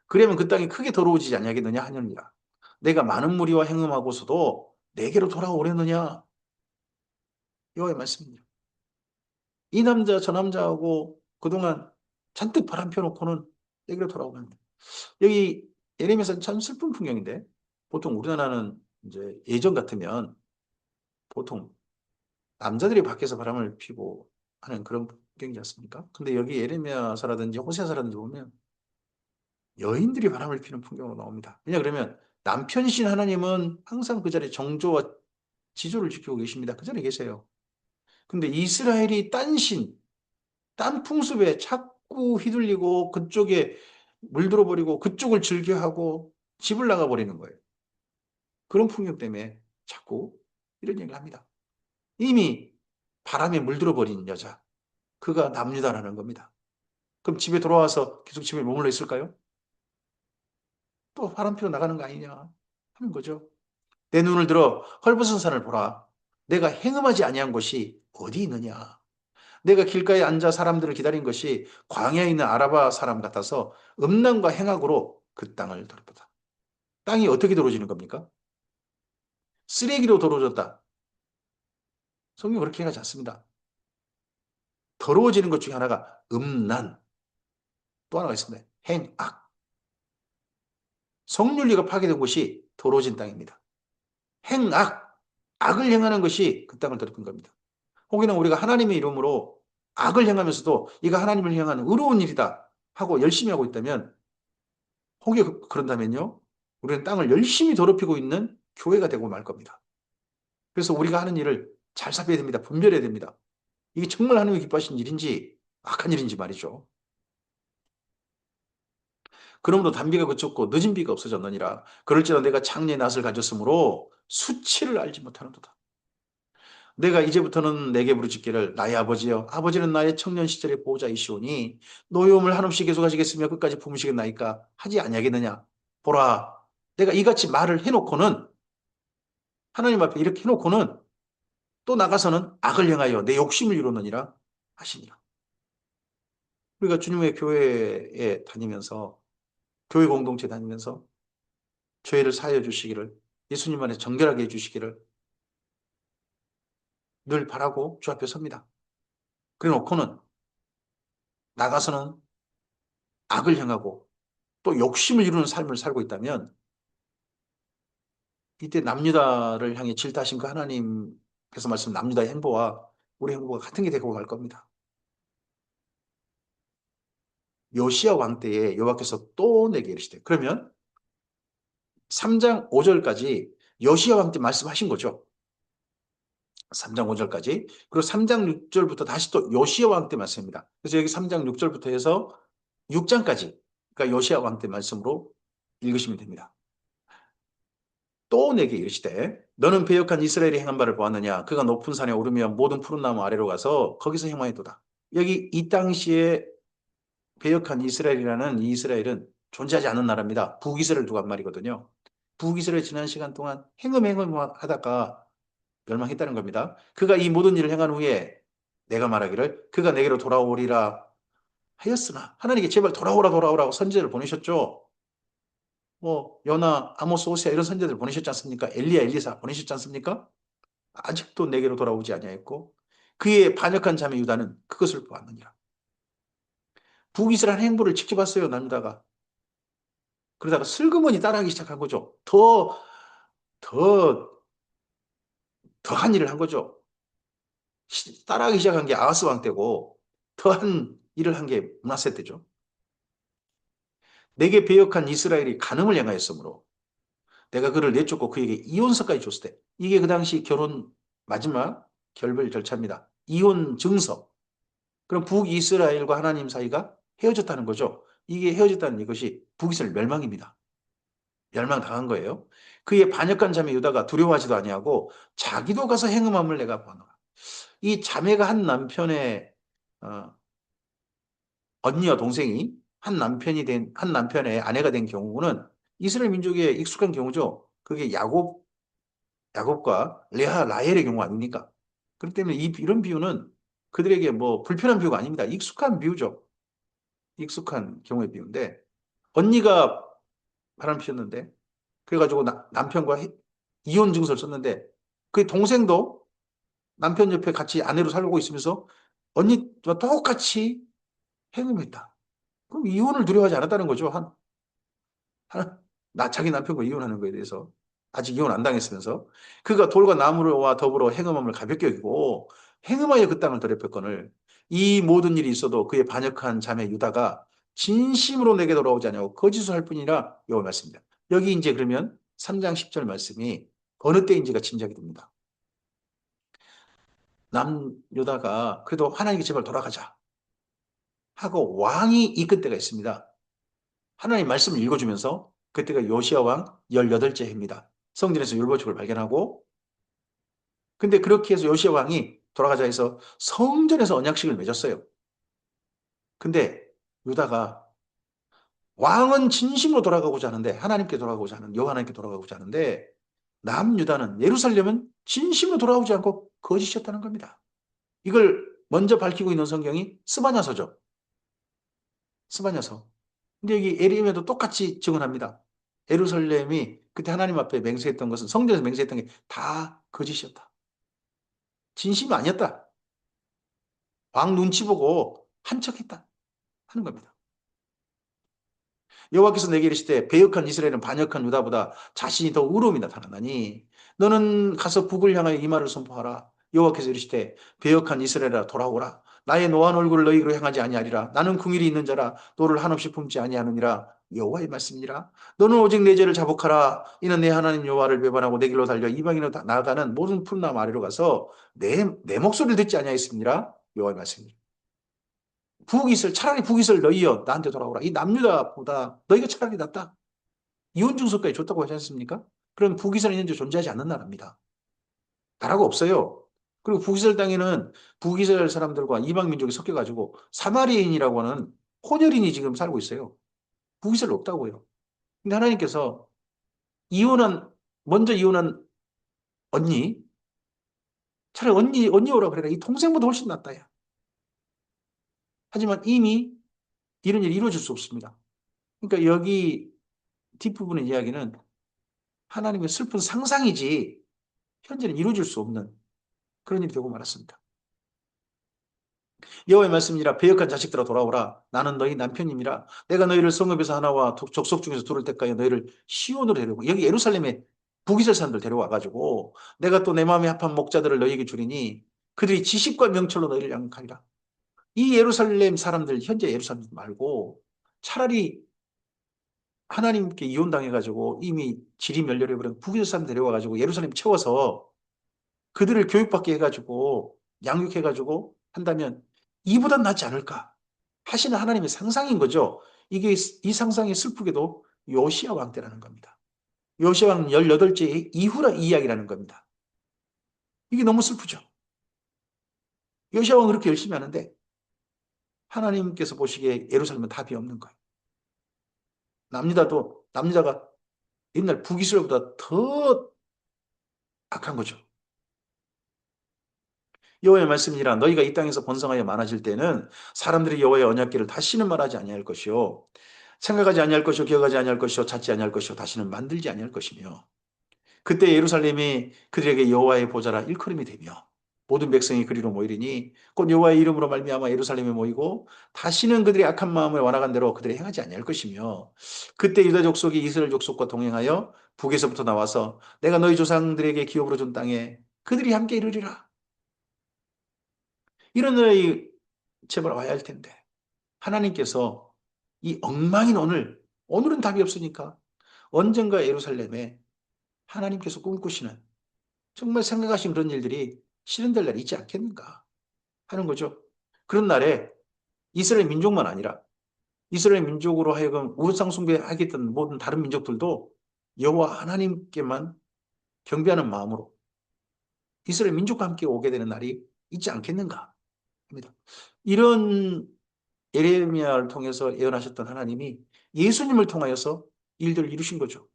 그러면 그 땅이 크게 더러워지지 아니하겠느냐 하느니라. 내가 많은 무리와 행음하고서도 내게로 돌아오려느냐? 여호와의 말씀입니다. 이 남자 저 남자하고 그동안 잔뜩 바람 펴놓고는 내게로 돌아오면 여기 예레미야서는 참 슬픈 풍경인데 보통 우리나라는 이제 예전 같으면 보통 남자들이 밖에서 바람을 피고 하는 그런 풍경이지 않습니까? 근데 여기 예레미야서라든지 호세아서라든지 보면 여인들이 바람을 피는 풍경으로 나옵니다. 왜냐 그러면 남편이신 하나님은 항상 그 자리에 정조와 지조를 지키고 계십니다. 그 자리에 계세요. 근데 이스라엘이 딴 풍습에 자꾸 휘둘리고 그쪽에 물들어 버리고 그쪽을 즐겨하고 집을 나가 버리는 거예요. 그런 풍경 때문에 자꾸 이런 얘기를 합니다. 이미 바람에 물들어 버린 여자, 그가 남유다라는 겁니다. 그럼 집에 돌아와서 계속 집에 머물러 있을까요? 또 바람 피러 나가는 거 아니냐 하는 거죠. 내 눈을 들어 헐벗은 산을 보라. 내가 행음하지 아니한 곳이 어디 있느냐. 내가 길가에 앉아 사람들을 기다린 것이 광야에 있는 아라바 사람 같아서 음란과 행악으로 그 땅을 더럽혔다. 땅이 어떻게 더러워지는 겁니까? 쓰레기로 더러워졌다. 성경 그렇게 하지 않습니다. 더러워지는 것 중에 하나가 음란, 또 하나가 있습니다. 행악. 성윤리가 파괴된 곳이 더러워진 땅입니다. 행악, 악을 행하는 것이 그 땅을 더럽힌 겁니다. 혹여나 우리가 하나님의 이름으로 악을 행하면서도 이거 하나님을 향한 의로운 일이다 하고 열심히 하고 있다면, 혹여 그런다면요, 우리는 땅을 열심히 더럽히고 있는 교회가 되고 말 겁니다. 그래서 우리가 하는 일을 잘 살펴야 됩니다. 분별해야 됩니다. 이게 정말 하나님이 기뻐하신 일인지 악한 일인지 말이죠. 그러므로 단비가 그쳤고 늦은 비가 없어졌느니라. 그럴지라 내가 창녀의 낯을 가졌으므로 수치를 알지 못하는도다. 내가 이제부터는 내게 부르짖기를 나의 아버지여, 아버지는 나의 청년 시절의 보호자이시오니 노여움을 한없이 계속하시겠으며 끝까지 품으시겠나이까 하지 아니하겠느냐. 보라, 내가 이같이 말을 해놓고는, 하나님 앞에 이렇게 해놓고는 또 나가서는 악을 행하여 내 욕심을 이루느니라 하시니라. 우리가 주님의 교회에 다니면서, 교회 공동체 다니면서 죄를 사하여 주시기를, 예수님 안에 정결하게 해주시기를 늘 바라고 주 앞에 섭니다. 그래 놓고는 나가서는 악을 행하고 또 욕심을 이루는 삶을 살고 있다면, 이때 남유다를 향해 질타하신 그 하나님께서 말씀 남유다의 행보와 우리 행보가 같은 게 되고 갈 겁니다. 요시야 왕 때에 여호와께서 또 내게 이르시되, 그러면 3장 5절까지 요시야 왕 때 말씀하신 거죠. 3장 5절까지. 그리고 3장 6절부터 다시 또 요시야 왕 때 말씀입니다. 그래서 여기 3장 6절부터 해서 6장까지, 그러니까 요시야 왕 때 말씀으로 읽으시면 됩니다. 또 내게 이르시되 너는 배역한 이스라엘이 행한 바를 보았느냐. 그가 높은 산에 오르며 모든 푸른 나무 아래로 가서 거기서 행하였도다. 여기 이 당시에 배역한 이스라엘이라는, 이 이스라엘은 존재하지 않는 나라입니다. 북이스라엘 두고 한 말이거든요. 북이스라엘 지난 시간 동안 행음 하다가 멸망했다는 겁니다. 그가 이 모든 일을 행한 후에 내가 말하기를 그가 내게로 돌아오리라 하였으나, 하나님께 제발 돌아오라고 선지자를 보내셨죠. 뭐 요나, 아모스, 호세아 이런 선지자들 보내셨지 않습니까? 엘리야, 엘리사 보내셨지 않습니까? 아직도 내게로 돌아오지 아니하였고 그의 반역한 자매 유다는 그것을 보았느니라. 북이스라엘 행보를 지켜봤어요, 남유다가. 그러다가 슬그머니 따라하기 시작한 거죠. 더, 더한 일을 한 거죠. 따라하기 시작한 게 아하스 왕 때고 더한 일을 한 게 므낫세 때죠. 내게 배역한 이스라엘이 간음을 행하였으므로 내가 그를 내쫓고 그에게 이혼서까지 줬을 때, 이게 그 당시 결혼 마지막 결별 절차입니다. 이혼 증서. 그럼 북이스라엘과 하나님 사이가 헤어졌다는 거죠. 이게 헤어졌다는 이것이 북이스라엘 멸망입니다. 멸망당한 거예요. 그의 반역한 자매 유다가 두려워하지도 아니하고 자기도 가서 행음함을 내가 보노라. 이 자매가 한 남편의 어, 언니와 동생이 한 남편의 아내가 된 경우는 이스라엘 민족에 익숙한 경우죠. 그게 야곱과 레아 라헬의 경우 아닙니까? 그렇기 때문에 이런 비유는 그들에게 뭐 불편한 비유가 아닙니다. 익숙한 비유죠. 익숙한 경우의 비유인데, 언니가 바람 피웠는데, 그래가지고 남편과 이혼 증서를 썼는데, 그 동생도 남편 옆에 같이 아내로 살고 있으면서 언니와 똑같이 행음했다. 그럼 이혼을 두려워하지 않았다는 거죠. 자기 남편과 이혼하는 거에 대해서. 아직 이혼 안 당했으면서 그가 돌과 나무와 더불어 행음함을 가볍게 여기고 행음하여 그 땅을 더럽혔거늘 이 모든 일이 있어도 그의 반역한 자매 유다가 진심으로 내게 돌아오지 않냐고 거짓을 할 뿐이라 여호와 말씀입니다. 여기 이제 그러면 3장 10절 말씀이 어느 때인지가 짐작이 됩니다. 남유다가 그래도 하나님께 제발 돌아가자 하고 왕이 이끈 때가 있습니다. 하나님 말씀을 읽어주면서 그때가 요시야 왕 18째 해입니다. 성전에서 율법책을 발견하고 근데 그렇게 해서 요시야 왕이 돌아가자 해서 성전에서 언약식을 맺었어요. 근데 유다가 왕은 진심으로 돌아가고자 하는데 하나님께 돌아가고자 하는 여호와 하나님께 돌아가고자 하는데 남유다는 예루살렘은 진심으로 돌아오지 않고 거짓이었다는 겁니다. 이걸 먼저 밝히고 있는 성경이 스바냐서죠. 스바냐서. 근데 여기 에레미야도 똑같이 증언합니다. 예루살렘이 그때 하나님 앞에 맹세했던 것은 성전에서 맹세했던 게 다 거짓이었다. 진심이 아니었다. 왕 눈치 보고 한척했다 하는 겁니다. 여호와께서 내게 이르시되 배역한 이스라엘은 반역한 유다보다 자신이 더 의로움이 나타나나니 너는 가서 북을 향하여 이 말을 선포하라. 여호와께서 이르시되 배역한 이스라엘아 돌아오라. 나의 노한 얼굴을 너희로 향하지 아니하리라. 나는 궁일이 있는 자라 너를 한없이 품지 아니하느니라. 여호와의 말씀이니라. 너는 오직 내 죄를 자복하라. 이는 내 하나님 여호와를 배반하고 내 길로 달려 이방인으로 나아가는 모든 푸른나무 아래로 가서 내 목소리를 듣지 아니하였습니라. 여호와의 말씀이니라. 북이슬 차라리 북이슬 너희여 나한테 돌아오라. 이 남유다보다 너희가 차라리 낫다. 이혼 증서까지 줬다고 하지 않습니까? 그럼 북이슬은 현재 존재하지 않는 나라입니다. 나라가 없어요. 그리고 북이스라엘 땅에는 북이스라엘 사람들과 이방 민족이 섞여가지고 사마리아인이라고 하는 혼혈인이 지금 살고 있어요. 북이스라엘 없다고요. 근데 하나님께서 이혼한 먼저 이혼한 언니 차라리 언니 오라 그래라. 이 동생보다 훨씬 낫다. 야. 하지만 이미 이런 일이 이루어질 수 없습니다. 그러니까 여기 뒷부분의 이야기는 하나님의 슬픈 상상이지 현재는 이루어질 수 없는 그런 일이 되고 말았습니다. 여호와의 말씀이라 배역한 자식들아 돌아오라. 나는 너희 남편님이라. 내가 너희를 성읍에서 하나와 족속 중에서 둘을 때까지 너희를 시온으로 데려오고 여기 예루살렘에 북이스라엘 사람들 데려와가지고 내가 또 내 마음에 합한 목자들을 너희에게 주리니 그들이 지식과 명철로 너희를 양육하리라. 이 예루살렘 사람들 현재 예루살렘 말고 차라리 하나님께 이혼당해가지고 이미 질이 멸렬해버린 북이스라엘 사람 데려와가지고 예루살렘 채워서 그들을 교육받게 해가지고 양육해가지고 한다면 이보단 낫지 않을까 하시는 하나님의 상상인 거죠. 이게 이 상상이 슬프게도 요시야 왕 때라는 겁니다. 요시야 왕 18째 이후라 이 이야기라는 겁니다. 이게 너무 슬프죠. 요시야 왕은 그렇게 열심히 하는데 하나님께서 보시기에 예루살렘은 답이 없는 거예요. 남유다가 옛날 북이스라엘보다 더 악한 거죠. 여호와의 말씀이라 너희가 이 땅에서 번성하여 많아질 때는 사람들이 여호와의 언약궤를 다시는 말하지 아니할 것이요 생각하지 아니할 것이요 기억하지 아니할 것이요 찾지 아니할 것이요 다시는 만들지 아니할 것이며 그때 예루살렘이 그들에게 여호와의 보좌라 일컬음이 되며 모든 백성이 그리로 모이리니 곧 여호와의 이름으로 말미암아 예루살렘에 모이고 다시는 그들의 악한 마음을 완악한 대로 그들이 행하지 아니할 것이며 그때 유다 족속이 이스라엘 족속과 동행하여 북에서부터 나와서 내가 너희 조상들에게 기업으로 준 땅에 그들이 함께 이르리라. 이런 날이 제발 와야 할 텐데 하나님께서 이 엉망인 오늘은 답이 없으니까 언젠가 예루살렘에 하나님께서 꿈꾸시는 정말 생각하신 그런 일들이 실현될 날이 있지 않겠는가 하는 거죠. 그런 날에 이스라엘 민족만 아니라 이스라엘 민족으로 하여금 우상 숭배하겠던 모든 다른 민족들도 여호와 하나님께만 경배하는 마음으로 이스라엘 민족과 함께 오게 되는 날이 있지 않겠는가 합니다. 이런 예레미야를 통해서 예언하셨던 하나님이 예수님을 통하여서 일들을 이루신 거죠.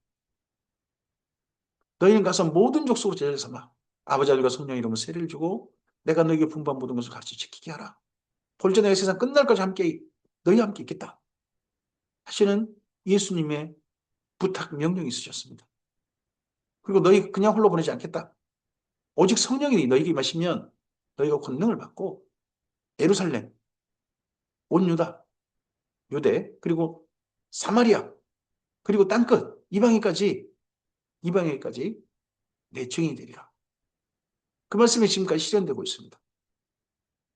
너희는 가서 모든 족속으로 제자를 삼아 아버지 아들과 성령 이름으로 세례를 주고 내가 너희에게 분부한 모든 것을 가르쳐 지키게 하라. 볼지어 내가 세상 끝날까지 너희와 함께 있겠다 하시는 예수님의 부탁 명령이 있으셨습니다. 그리고 너희 그냥 홀로 보내지 않겠다. 오직 성령이 너희에게 임하시면 너희가 권능을 받고 예루살렘, 온 유다, 유대, 그리고 사마리아, 그리고 땅끝, 이방인까지 이방인까지 내 증인이 되리라. 그 말씀이 지금까지 실현되고 있습니다.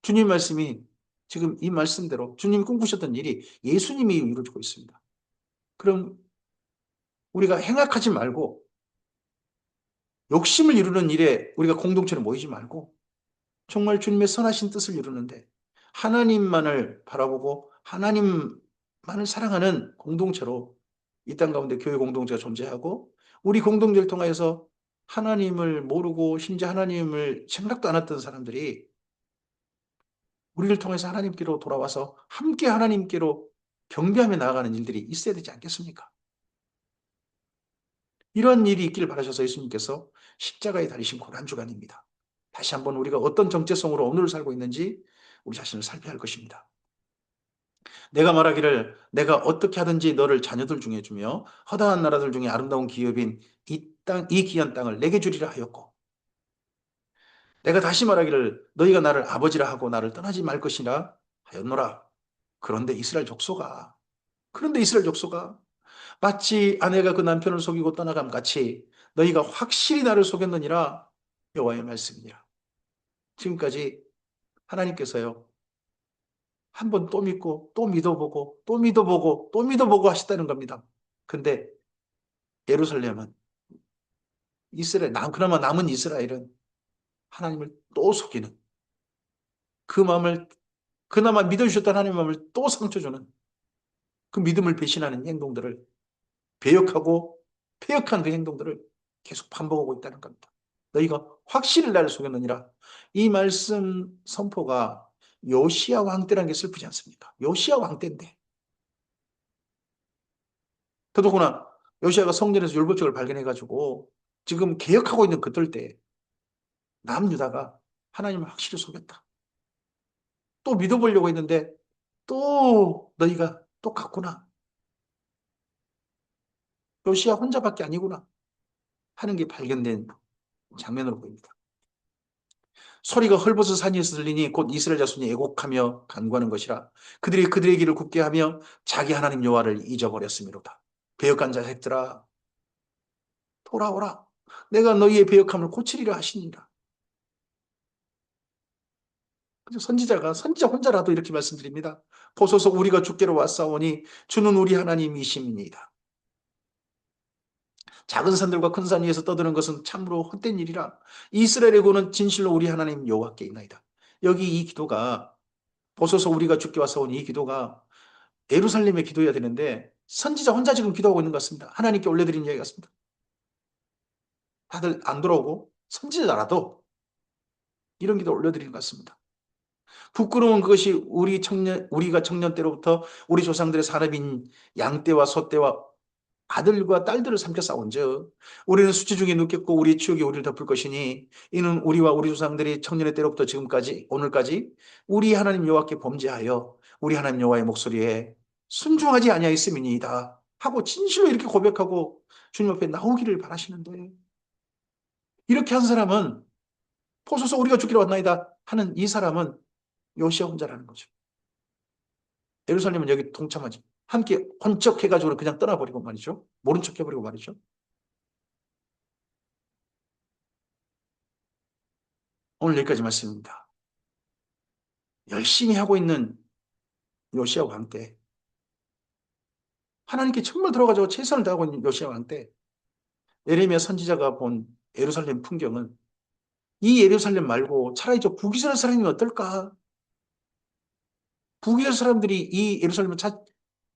주님 말씀이 지금 이 말씀대로 주님이 꿈꾸셨던 일이 예수님이 이루어지고 있습니다. 그럼 우리가 행악하지 말고 욕심을 이루는 일에 우리가 공동체로 모이지 말고 정말 주님의 선하신 뜻을 이루는데 하나님만을 바라보고 하나님만을 사랑하는 공동체로 이 땅 가운데 교회 공동체가 존재하고 우리 공동체를 통해서 하나님을 모르고 심지어 하나님을 생각도 안 했던 사람들이 우리를 통해서 하나님께로 돌아와서 함께 하나님께로 경배하며 나아가는 일들이 있어야 되지 않겠습니까? 이런 일이 있기를 바라셔서 예수님께서 십자가에 달리신 고난주간입니다. 다시 한번 우리가 어떤 정체성으로 오늘을 살고 있는지 우리 자신을 살펴야 할 것입니다. 내가 말하기를 내가 어떻게 하든지 너를 자녀들 중에 주며 허다한 나라들 중에 아름다운 기업인 이 귀한 땅을 내게 주리라 하였고 내가 다시 말하기를 너희가 나를 아버지라 하고 나를 떠나지 말 것이라 하였노라. 그런데 이스라엘 족속아 마치 아내가 그 남편을 속이고 떠나감 같이 너희가 확실히 나를 속였느니라 여호와의 말씀이니라. 지금까지 하나님께서요 한 번 또 믿고 또 믿어보고 또 믿어보고 또 믿어보고 하셨다는 겁니다. 근데 예루살렘은 그나마 남은 이스라엘은 하나님을 또 속이는 그 마음을 그나마 믿어주셨던 하나님의 마음을 또 상처 주는 그 믿음을 배신하는 행동들을 배역하고 폐역한 그 행동들을 계속 반복하고 있다는 겁니다. 너희가 확실히 나를 속였느니라. 이 말씀 선포가 요시야 왕 때라는 게 슬프지 않습니까? 요시야 왕 때인데 더더구나 요시야가 성전에서 율법책을 발견해가지고 지금 개혁하고 있는 그들 때 남유다가 하나님을 확실히 속였다. 또 믿어보려고 했는데 또 너희가 똑같구나. 요시야 혼자밖에 아니구나 하는 게 발견된 장면으로 보입니다. 소리가 헐벗은 산에서 들리니 곧 이스라엘 자손이 애곡하며 간구하는 것이라. 그들이 그들의 길을 굽게 하며 자기 하나님 여호와를 잊어버렸음이로다. 배역한 자식들아 돌아오라. 내가 너희의 배역함을 고치리라 하시니라. 선지자 혼자라도 이렇게 말씀드립니다. 보소서 우리가 주께로 왔사오니 주는 우리 하나님이십니다. 작은 산들과 큰 산 위에서 떠드는 것은 참으로 헛된 일이라. 이스라엘의 구는 진실로 우리 하나님 여호와께 있나이다. 여기 이 기도가 보소서 우리가 주께 왔사오니 이 기도가 예루살렘의 기도해야 되는데 선지자 혼자 지금 기도하고 있는 것 같습니다. 하나님께 올려드리는 이야기 같습니다. 다들 안 돌아오고 선지자라도 이런 기도 올려드리는 것 같습니다. 부끄러운 그것이 우리가 청년 때로부터 우리 조상들의 산업인 양떼와 소떼와 아들과 딸들을 삼켜 싸운즉 우리는 수치 중에 눕겠고 우리의 추억이 우리를 덮을 것이니 이는 우리와 우리 조상들이 청년의 때로부터 지금까지 오늘까지 우리 하나님 여호와께 범죄하여 우리 하나님 여호와의 목소리에 순종하지 아니하였음이니이다 하고 진실로 이렇게 고백하고 주님 앞에 나오기를 바라시는데 이렇게 한 사람은 보소서 우리가 죽기로 왔나이다 하는 이 사람은 요시야 혼자라는 거죠. 예루살렘은 여기 동참하지. 함께 번쩍해가지고 그냥 떠나버리고 말이죠. 모른 척 해버리고 말이죠. 오늘 여기까지 말씀입니다. 열심히 하고 있는 요시야 왕 때, 하나님께 정말 들어가지고 최선을 다하고 있는 요시야 왕 때, 예레미야 선지자가 본 예루살렘 풍경은 이 예루살렘 말고 차라리 저 북이스라엘 사람이 어떨까? 북이스라엘 사람들이 이 예루살렘을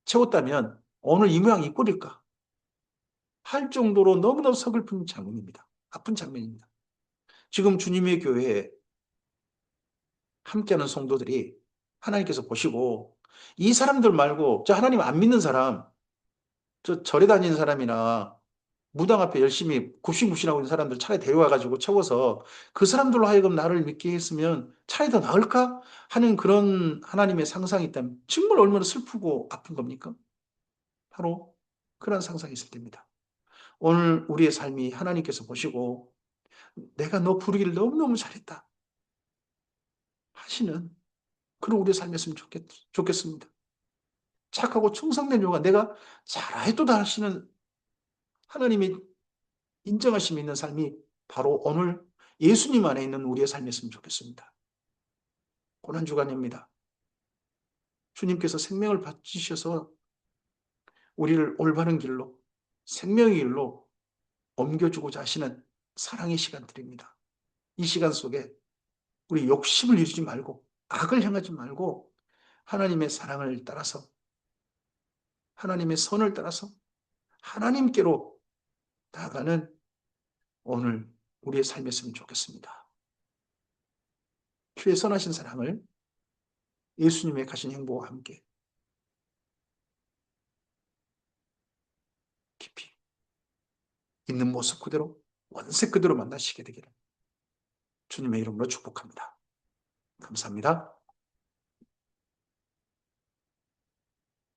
채웠다면 오늘 이 모양 이 꼴일까? 할 정도로 너무너무 서글픈 장면입니다. 아픈 장면입니다. 지금 주님의 교회에 함께하는 성도들이 하나님께서 보시고 이 사람들 말고 저 하나님 안 믿는 사람, 저 절에 다니는 사람이나 무당 앞에 열심히 굽신굽신하고 있는 사람들 차라리 데려와가지고 채워서 그 사람들로 하여금 나를 믿게 했으면 차라리 더 나을까 하는 그런 하나님의 상상이 있다면 정말 얼마나 슬프고 아픈 겁니까? 바로 그런 상상이 있을 때입니다. 오늘 우리의 삶이 하나님께서 보시고 내가 너 부르기를 너무너무 잘했다 하시는 그런 우리의 삶이었으면 좋겠습니다. 착하고 충성된 요가 내가 잘해도 다 하시는 하나님이 인정하심이 있는 삶이 바로 오늘 예수님 안에 있는 우리의 삶이었으면 좋겠습니다. 고난주간입니다. 주님께서 생명을 바치셔서 우리를 올바른 길로, 생명의 길로 옮겨주고자 하시는 사랑의 시간들입니다. 이 시간 속에 우리 욕심을 이루지 말고, 악을 향하지 말고, 하나님의 사랑을 따라서, 하나님의 선을 따라서 하나님께로 나아가는 오늘 우리의 삶이었으면 좋겠습니다. 최선하신 사랑을 예수님의 가신 행보와 함께 깊이 있는 모습 그대로, 원색 그대로 만나시게 되기를 주님의 이름으로 축복합니다. 감사합니다.